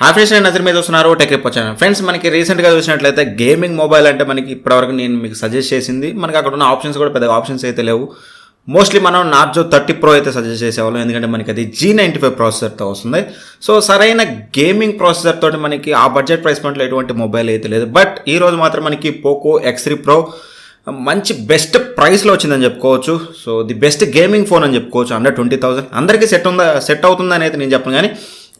Hi friends, నేను నజర్ మీద చూస్తున్నారు టెక్ రిపోర్ట్ ఛానల్. ఫ్రెండ్స్, మనకి రీసెంట్గా చూసినట్లయితే గేమింగ్ మొబైల్ అంటే మనకి ఇప్పటివరకు నేను మీకు సజెస్ట్ చేసింది, మనకి అక్కడ ఉన్న ఆప్షన్స్ కూడా పెద్దగా ఆప్షన్స్ అయితే లేవు. మోస్ట్లీ మనం నార్జో 30 Pro అయితే సజెస్ట్ చేసేవాళ్ళం, ఎందుకంటే మనకి అది G95 ప్రాసెసర్తో వస్తుంది. సో సరైన గేమింగ్ ప్రాసెసర్ తోటి మనకి ఆ బడ్జెట్ ప్రైస్ పాయింట్లో ఎటువంటి మొబైల్ అయితే లేదు. బట్ ఈ రోజు మాత్రం మనకి పోకో X3 Pro మంచి బెస్ట్ ప్రైస్లో వచ్చిందని చెప్పుకోవచ్చు. So the best gaming phone అని చెప్పుకోవచ్చు. అండర్ 20,000 అందరికీ సెట్ అవుతుందని అయితే నేను చెప్పను, కానీ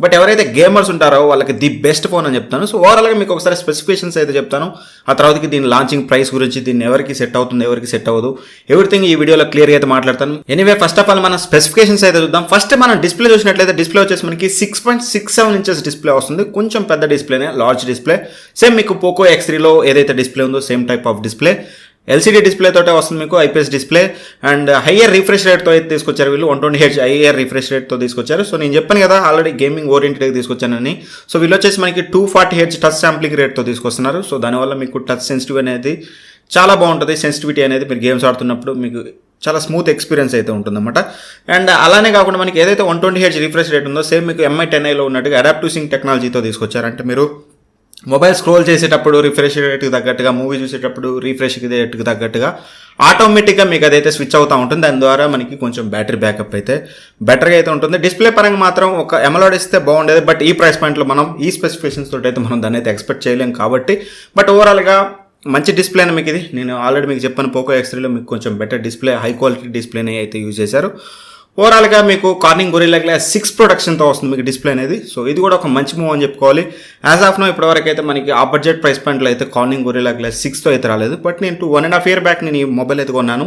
బట్ ఎవరైతే గేమర్స్ ఉంటారో వాళ్ళకి ది బెస్ట్ ఫోన్ అని చెప్తాను. సో ఓవరాల్గా మీకు ఒకసారి స్పెసిఫికేషన్స్ అయితే చెప్తాను, ఆ తర్వాతకి దీని లాంచింగ్ ప్రైస్ గురించి, దీన్ని ఎవరికి సెట్ అవుతుంది ఎవరికి సెట్ అవ్వదు, ఎవ్రీథింగ్ ఈ వీడియోలో క్లియర్గా అయితే మాట్లాడతాను. ఎనీవే, ఫస్ట్ ఆఫ్ ఆల్ మనం స్పెసిఫికేషన్స్ అయితే చూద్దాం. ఫస్ట్ మనం డిస్ప్లే చూసినట్లయితే డిస్ప్లే వచ్చేసి మనకి 6.67 ఇంచెస్ డిస్ప్లే వస్తుంది. కొంచెం పెద్ద డిస్ప్లేనే, లార్జ్ డిస్ప్లే. సేమ్ మీకు పోకో X3లో ఏదైతే డిస్ప్లే ఉందో same type of display. LCD display తోటే వస్తుంది మీకు, IPS display and higher refresh రేట్తో అయితే తీసుకొచ్చారు వీళ్ళు. 120Hz హయ్యర్ రిఫ్రెష్ రేట్తో తీసుకొచ్చారు. సో నేను చెప్పాను కదా ఆల్రెడీ గేమింగ్ ఓరియంటెడ్గా తీసుకొచ్చానని. సో వీళ్ళు వచ్చేసి మనకి 240Hz టచ్ శాంప్లింగ్ రేట్తో తీసుకొస్తున్నారు. సో దానివల్ల మీకు టచ్ సెన్సిటివ్ అనేది చాలా బాగుంటుంది. సెన్సిటివిటీ అనేది మీరు గేమ్స్ ఆడుతున్నప్పుడు మీకు చాలా స్మూత్ ఎక్స్పీరియన్స్ అయితే ఉంటుందన్నమాట. అండ్ అలానే కాకుండా మనకి ఏదైతే 120Hz రిఫ్రెష్ రేట్ ఉందో సేమ్ మీకు MI 10iలో ఉన్నట్టుగా అడాప్టివ్ సింక్ టెక్నాలజీతో తీసుకొచ్చారు. అంటే మీరు మొబైల్ స్క్రోల్ చేసేటప్పుడు రిఫ్రెష్ రేట్కి తగ్గట్టుగా, మూవీ చూసేటప్పుడు రిఫ్రెష్ రేట్కి తగ్గట్టుగా ఆటోమేటిక్గా మీకు అదైతే స్విచ్ అవుతూ ఉంటుంది. దాని ద్వారా మనకి కొంచెం బ్యాటరీ బ్యాకప్ అయితే బెటర్గా అయితే ఉంటుంది. డిస్ప్లే పరంగా మాత్రం ఒక ఎమలాడ్ ఇస్తే బాగుండేది, బట్ ఈ ప్రైస్ పాయింట్లో మనం ఈ స్పెసిఫికేషన్స్ తోటి అయితే మనం దాన్ని అయితే ఎక్స్పెక్ట్ చేయలేం కాబట్టి. బట్ ఓవరాల్గా మంచి డిస్ప్లే అని మీకు ఇది నేను ఆల్రెడీ మీకు చెప్పాను, పోకో X3లో మీకు కొంచెం బెటర్ డిస్ప్లే, హై క్వాలిటీ డిస్ప్లేనే అయితే యూజ్ చేశారు. ఓవరాల్గా మీకు కార్నింగ్ గొరిల్లా గ్లాస్ 6 ప్రొడక్షన్తో వస్తుంది మీకు డిస్ప్లే అనేది. సో ఇది కూడా ఒక మంచి మూవ్ అని చెప్పుకోవాలి. యాజ్ ఆఫ్ నో ఇప్పటివరకు అయితే మనకి ఆ బడ్జెట్ ప్రైస్ పాయింట్లో అయితే కార్నింగ్ గొరిల్లా గ్లాస్ 6తో అయితే రాలేదు. బట్ నేను 1.5 year బ్యాక్ నేను ఈ మొబైల్ అయితే కొన్నాను.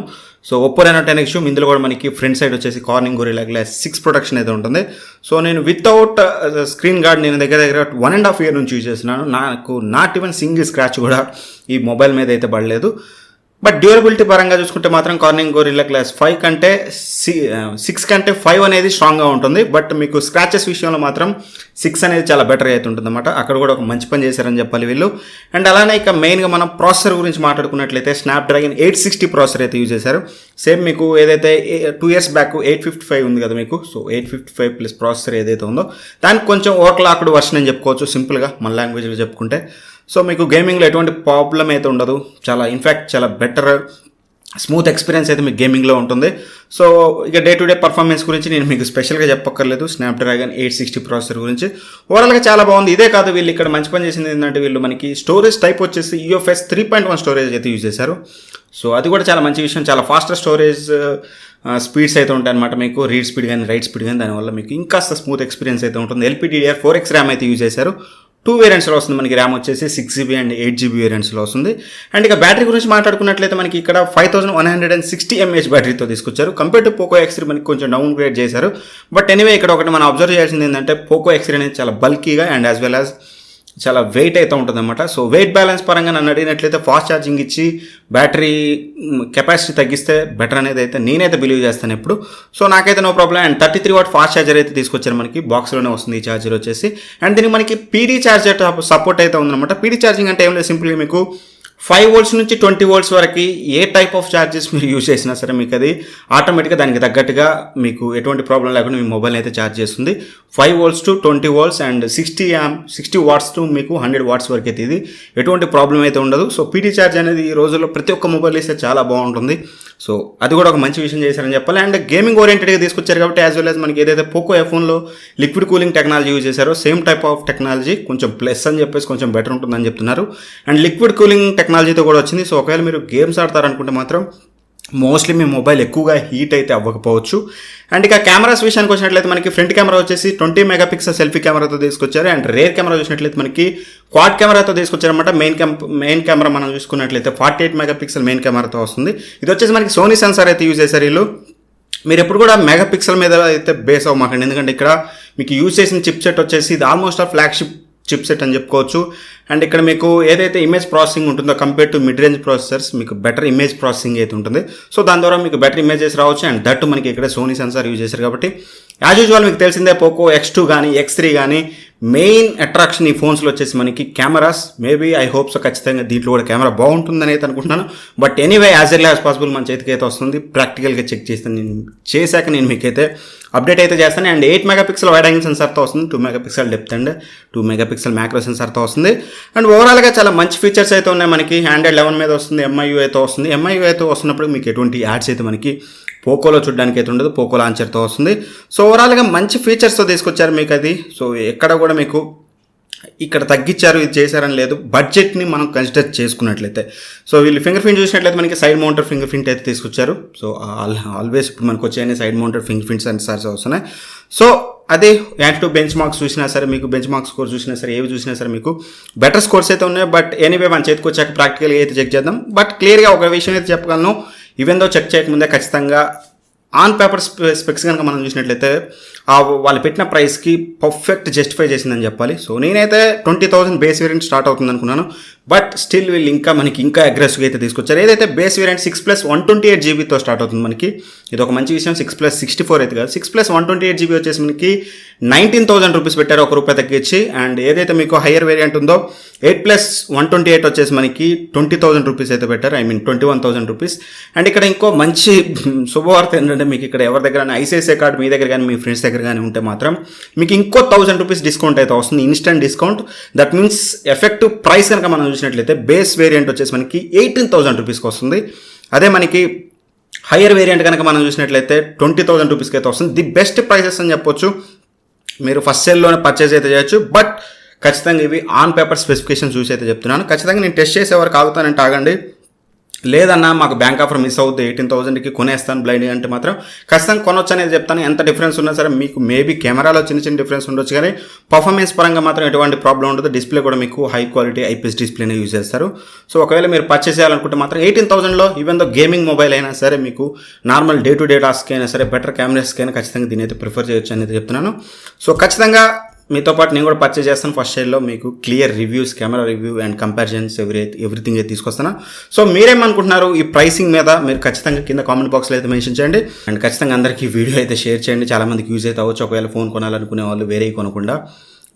సో ఒప్పో Reno 10X ఇందులో కూడా మనకి ఫ్రంట్ సైడ్ వచ్చేసి కార్నింగ్ గొరిల్లా గ్లాస్ 6 ప్రొడక్షన్ అయితే ఉంటుంది. సో నేను వితౌట్ స్క్రీన్ గార్డ్ నేను దగ్గర 1.5 year నుంచి యూజ్ చేస్తున్నాను. నాకు నాట్ ఈవెన్ సింగిల్ స్క్రాచ్ కూడా ఈ మొబైల్ మీద అయితే పడలేదు. బట్ డ్యూరబిలిటీ పరంగా చూసుకుంటే మాత్రం కార్నింగ్ గొరిల్లా గ్లాస్ 5 కంటే 6 కంటే 5 అనేది స్ట్రాంగ్గా ఉంటుంది. బట్ మీకు స్క్రాచెస్ విషయంలో మాత్రం 6 అనేది చాలా బెటర్గా అయితే ఉంటుంది అన్నమాట. అక్కడ కూడా ఒక మంచి పని చేశారని చెప్పాలి వీళ్ళు. అండ్ అలానే ఇక మెయిన్గా మనం ప్రాసెసర్ గురించి మాట్లాడుకున్నట్లయితే స్నాప్డ్రాగన్ 860 ప్రాసెసర్ అయితే యూజ్ చేశారు. సేమ్ మీకు ఏదైతే 2 years బ్యాక్ 855 ఉంది కదా మీకు, సో 855 ప్లస్ ప్రాసెసర్ ఏదైతే ఉందో దానికి కొంచెం ఓవర్క్లాక్డ్ వర్షన్ అని చెప్పుకోవచ్చు సింపుల్గా మన లాంగ్వేజ్లో చెప్పుకుంటే. సో మీకు గేమింగ్లో ఎటువంటి ప్రాబ్లం అయితే ఉండదు, చాలా ఇన్ఫ్యాక్ట్ చాలా బెటర్ స్మూత్ ఎక్స్పీరియన్స్ అయితే మీకు గేమింగ్లో ఉంటుంది. సో ఇక డే టు డే పర్ఫార్మెన్స్ గురించి నేను మీకు స్పెషల్గా చెప్పక్కర్లేదు, స్నాప్డ్రాగన్ 860 ప్రాసెసర్ గురించి. ఓవరాల్గా చాలా బాగుంది. ఇదే కాదు, వీళ్ళు ఇక్కడ మంచి పని చేసింది ఏంటంటే వీళ్ళు మనకి స్టోరేజ్ టైప్ వచ్చేసి UFS 3.1 స్టోరేజ్ అయితే యూజ్ చేశారు. సో అది కూడా చాలా మంచి విషయం. చాలా ఫాస్టర్ స్టోరేజ్ స్పీడ్స్ అయితే ఉంటాయి అనమాట మీకు, రీడ్ స్పీడ్ కానీ రైట్ స్పీడ్ కానీ, దానివల్ల మీకు ఇంకాస్త స్మూత్ ఎక్స్పీరియన్స్ అయితే ఉంటుంది. LPDDR4X ర్యామ్ అయితే యూజ్ చేశారు. 2 వేరియంట్స్లో వస్తుంది మనకి. ర్యామ్ వచ్చేసి 6GB అండ్ 8GB వేరియంట్స్లో వస్తుంది. అండ్ ఇక బ్యాటరీ గురించి మాట్లాడుకున్నట్లయితే మనకి ఇక్కడ 5160 mAh బ్యాటరీతో తీసుకొచ్చారు. కంపేర్ టు పోకో X3 మనకి కొంచెం డౌన్ గ్రేడ్ చేశారు. బట్ ఎనీవే ఇక్కడ ఒకటి మనం అబ్జర్వ్ చేయాల్సింది ఏంటంటే పోకో X3 అనేది చాలా బల్కీగా అండ్ యాజ్ వెల్ యాజ్ చాలా వెయిట్ అయితే ఉంటుంది అనమాట. సో వెయిట్ బ్యాలెన్స్ పరంగా నన్ను అడిగినట్లయితే ఫాస్ట్ ఛార్జింగ్ ఇచ్చి బ్యాటరీ కెపాసిటీ తగ్గిస్తే బెటర్ అనేది అయితే నేనైతే బిలీవ్ చేస్తాను ఎప్పుడు. సో నాకైతే no problem. And 33 watt fast charger అయితే తీసుకొచ్చారు మనకి, బాక్స్లోనే వస్తుంది ఈ ఛార్జర్ వచ్చేసి. అండ్ దీనికి మనకి PD ఛార్జర్ సపోర్ట్ అయితే ఉందన్నమాట. PD ఛార్జింగ్ అంటే ఏం లేదు, సింపుల్గా మీకు 5 volts నుంచి 20 volts వరకు ఏ టైప్ ఆఫ్ ఛార్జెస్ మీరు యూజ్ చేసినా సరే మీకు అది ఆటోమేటిక్గా దానికి తగ్గట్టుగా మీకు ఎటువంటి ప్రాబ్లం లేకుండా మీ మొబైల్ అయితే ఛార్జ్ చేస్తుంది. 5 volts to 20 volts and 60 watts to మీకు 100 watts వరకు అయితే ఇది ఎటువంటి ప్రాబ్లం అయితే ఉండదు. సో PD ఛార్జ్ అనేది ఈ రోజుల్లో ప్రతి ఒక్క మొబైల్ ఇస్తే చాలా బాగుంటుంది. సో అది కూడా ఒక మంచి విషయం చేశారని చెప్పాలి. అండ్ గేమింగ్ ఓరియంటెడ్గా తీసుకొచ్చారు కాబట్టి యాజ్ వెల్ యాజ్ మనకి ఏదైతే పోకో F1లో లిక్విడ్ కూలింగ్ టెక్నాలజీ యూజ్ చేశారో సేమ్ టైప్ ఆఫ్ టెక్నాలజీ కొంచెం ప్లస్ అని చెప్పేసి కొంచెం బెటర్ ఉంటుందని చెప్తున్నారు. అండ్ లిక్విడ్ కూలింగ్ టెక్నాలజీతో కూడా వచ్చింది. సో ఒకవేళ మీరు గేమ్స్ ఆడతారనుకుంటే మాత్రం మోస్ట్లీ మీ మొబైల్ ఎక్కువగా హీట్ అయితే అవ్వకపోవచ్చు. అండ్ ఇక కెమెరాస్ విషయానికి వచ్చినట్లయితే మనకి ఫ్రంట్ కెమెరా వచ్చేసి 20 MP సెల్ఫీ కెమెరాతో తీసుకొచ్చారు. అండ్ రేర్ కెమెరా చూసినట్లయితే మనకి క్వాడ్ కెమెరాతో తీసుకొచ్చారనమాట. మెయిన్ కెమెరా మనం చూసుకున్నట్లయితే 48 MP మెయిన్ కెమెరాతో వస్తుంది. ఇది వచ్చేసి మనకి సోనీ సెన్సార్ అయితే యూజ్ చేశారు వీళ్ళు. మీరు ఎప్పుడు కూడా మెగాపిక్సెల్ మీద అయితే బేస్ అవ్వమాకండి, ఎందుకంటే ఇక్కడ మీకు యూజ్ చేసిన చిప్ సెట్ వచ్చేసి ఇది ఆల్మోస్ట్ ఆ ఫ్లాగ్షిప్ చిప్ సెట్ అని చెప్పుకోవచ్చు. అండ్ ఇక్కడ మీకు ఏదైతే ఇమేజ్ ప్రాసెసింగ్ ఉంటుందో compare to mid range processors మీకు బెటర్ ఇమేజ్ ప్రాసెసింగ్ అయితే ఉంటుంది. సో దాని ద్వారా మీకు బెటర్ ఇమేజెస్ రావచ్చు. అండ్ దట్ మనకి ఇక్కడ సోనీ సెన్సార్ యూజ్ చేశారు కాబట్టి యాజ్ యూజువల్ మీకు తెలిసిందే పోకో X2 కానీ X3 కానీ మెయిన్ అట్రాక్షన్ ఈ ఫోన్స్లో వచ్చేసి మనకి cameras. Maybe I hope so ఖచ్చితంగా దీంట్లో కూడా కెమెరా బాగుంటుందని అయితే అనుకుంటున్నాను. But anyway as early as possible మన చేతికి అయితే వస్తుంది. ప్రాక్టికల్గా చెక్ చేశాక నేను మీకైతే అప్డేట్ అయితే చేస్తాను. అండ్ 8 మెగాపిక్సెల్ వైడ్ యాంగిల్ సెన్సార్తో వస్తుంది, 2 megapixel depth and 2 megapixel macro సెన్సార్తో వస్తుంది. అండ్ ఓవరాల్గా చాలా మంచి ఫీచర్స్ అయితే ఉన్నాయి మనకి. Android 11 మీద వస్తుంది, MIU అయితే వస్తుంది. MIU అయితే వస్తున్నప్పుడు మీకు ఎటువంటి యాడ్స్ అయితే మనకి పోకోలో చూడడానికి అయితే ఉండదు, పోకో లాంచర్తో వస్తుంది. సో ఓవరాల్గా మంచి ఫీచర్స్తో తీసుకొచ్చారు మీకు అది. సో ఎక్కడ కూడా మీకు ఇక్కడ తగ్గించారు ఇది చేశారని లేదు, బడ్జెట్ని మనం కన్సిడర్ చేసుకున్నట్లయితే. సో వీళ్ళు ఫింగర్ ప్రింట్ చూసినట్లయితే మనకి సైడ్ మౌంటెడ్ ఫింగర్ ప్రింట్ అయితే తీసుకొచ్చారు. సో ఆల్వేస్ ఇప్పుడు మనకు వచ్చాయని side mounted finger prints sensors వస్తున్నాయి. సో అదే యాంటీ బెంచ్ మార్క్స్ చూసినా సరే, మీకు బెంచ్ మార్క్స్ స్కోర్ చూసినా సరే, ఏవి చూసినా సరే మీకు బెటర్ స్కోర్స్ అయితే ఉన్నాయి. బట్ ఎనీవే మన చేతికి వచ్చాక ప్రాక్టికల్గా అయితే చెక్ చేద్దాం. బట్ క్లియర్గా ఒక విషయం అయితే చెప్పగలను, ఈవెన్ దో చెక్ చేయకముందే ఖచ్చితంగా ఆన్ పేపర్ స్పెక్స్ కనుక మనం చూసినట్లయితే వాళ్ళు పెట్టిన ప్రైస్కి పర్ఫెక్ట్ జస్టిఫై చేసిందని చెప్పాలి. సో నేనైతే 20,000 బేస్ వేరియంట్ స్టార్ట్ అవుతుంది అనుకున్నాను. బట్ స్టిల్ వీళ్ళు ఇంకా అగ్రెసివ్గా అయితే తీసుకొచ్చారు. ఏదైతే బేస్ వేరియంట్ 6+128GB స్టార్ట్ అవుతుంది మనకి, ఇది ఒక మంచి విషయం. 6+64 అయితే కాదు, 6+128GB వచ్చేసి మనకి 19,000 రూపీస్ పెట్టారు, ₹1 తగ్గించి. అండ్ ఏదైతే మీకు హయ్యర్ వేరియంట్ ఉందో 8+128 వచ్చేసి మనకి 20,000 రూపీస్ అయితే పెట్టారు, 21,000 రూపీస్. అండ్ ఇక్కడ ఇంకో మంచి శుభవార్త ఏంటంటే, మీకు ఇక్కడ ఎవరి దగ్గర ఐసిఐసిఐ కార్డు మీ దగ్గర కానీ మీ ఫ్రెండ్స్ దగ్గర కానీ ఉంటే మాత్రం మీకు ఇంకో 1,000 రూపీస్ డిస్కౌంట్ అయితే వస్తుంది, instant discount. That means effective price కనుక మనం చూసినట్లయితే బేస్ వేరియంట్ వచ్చేసి మనకి 18,000 రూపీస్కి వస్తుంది. అదే మనకి హయ్యర్ వేరియంట్ కనుక మనం చూసినట్లయితే 20,000 రూపీస్కి అయితే వస్తుంది. ది బెస్ట్ ప్రైసెస్ అని చెప్పొచ్చు. మీరు ఫస్ట్ సెల్లోనే పర్చేస్ అయితే చేయొచ్చు. బట్ ఖచ్చితంగా ఇవి ఆన్ పేపర్ స్పెసిఫికేషన్ చూసి అయితే చెప్తున్నాను. ఖచ్చితంగా నేను టెస్ట్ చేసేవారికి ఆగుతానంటే ఆగండి, లేదన్నా మాకు బ్యాంక్ ఆఫర్ మిస్ అవుతుంది 18,000కి కొనేస్తాను బ్లైండ్ అంటే మాత్రం ఖచ్చితంగా కొనొచ్చు అనేది చెప్తాను. ఎంత డిఫరెన్స్ ఉన్నా సరే మీకు మేబీ కెమెరాలో చిన్న డిఫరెన్స్ ఉండొచ్చు, కానీ పర్ఫార్మెన్స్ పరంగా మాత్రం ఎటువంటి ప్రాబ్లం ఉండదు. డిస్ప్లే కూడా మీకు హై క్వాలిటీ IPS డిస్ప్లేనే యూజ్ చేస్తారు. సో ఒకవేళ మీరు పర్చేస్ చేయాలనుకుంటే మాత్రం 18,000లో ఈవెన్ దో గేమింగ్ మొబైల్ అయినా సరే, మీకు normal day to day task అయినా సరే, బెటర్ కెమెరాస్కి అయినా ఖచ్చితంగా దీని అయితే ప్రిఫర్ చేయొచ్చు అనేది చెప్తున్నాను. సో ఖచ్చితంగా మీతో పాటు నేను కూడా పర్చేస్ చేస్తాను. ఫస్ట్ షేర్లో మీకు clear reviews, camera review and comparisons everything అయితే తీసుకొస్తాను. సో మీరేమనుకుంటున్నారు ఈ ప్రైసింగ్ మీద? మీరు ఖచ్చితంగా కింద కామెంట్ బాక్స్లో అయితే మెన్షన్ చేయండి. అండ్ ఖచ్చితంగా అందరికీ వీడియో అయితే షేర్ చేయండి, చాలామందికి యూజ్ అయితే అవ్వచ్చు. ఒకవేళ ఫోన్ కొనాలనుకునే వాళ్ళు వేరే కొనకుండా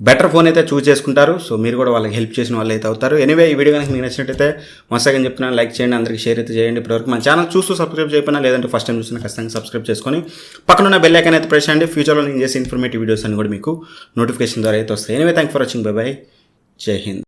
బెటర్ ఫోన్ అయితే చూస్ చేసుకుంటారు. సో మీరు కూడా వాళ్ళకి హెల్ప్ చేసిన వాళ్ళు అయితే అవుతారు. ఎనీవే ఈ వీడియో కనుక మీకు నచ్చినట్టయితే మస్తాగా చెప్తున్నాను, లైక్ చేయండి, అందరికీ షేర్ అయితే చేయండి. ఇప్పటివరకు మన ఛానల్ చూస్తూ సబ్స్క్రైబ్ చేయకపోయినా, లేదంటే ఫస్ట్ టైం చూసినా ఖచ్చితంగా సబ్స్క్రైబ్ చేసుకొని పక్కన ఉన్న బెల్ ఐకాన్ అయితే ప్రెస్ చేయండి. ఫ్యూచర్లో నేను చేసే ఇన్ఫర్మేటివ్ వీడియోస్ అన్ని కూడా మీకు నోటిఫికేషన్ ద్వారా అయితే వస్తాయి. Anyway thank for watching, by by, జై హింద్.